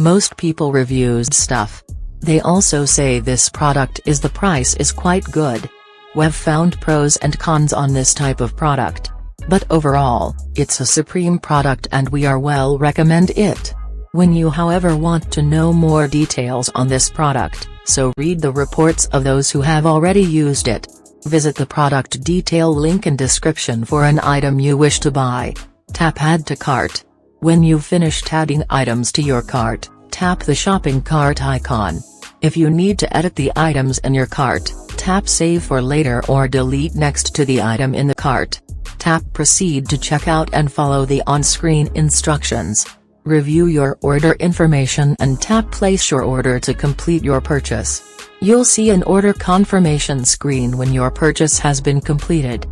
Most people reviews stuff. They also say this product is the price is quite good. We've found pros and cons on this type of product. But overall, it's a supreme product and we are well recommend it. When you however want to know more details on this product, so read the reports of those who have already used it. Visit the product detail link in description for an item you wish to buy. Tap Add to Cart. When you've finished adding items to your cart, tap the shopping cart icon. If you need to edit the items in your cart, tap Save for later or delete next to the item in the cart. Tap Proceed to checkout and follow the on-screen instructions. Review your order information and tap Place your order to complete your purchase. You'll see an order confirmation screen when your purchase has been completed.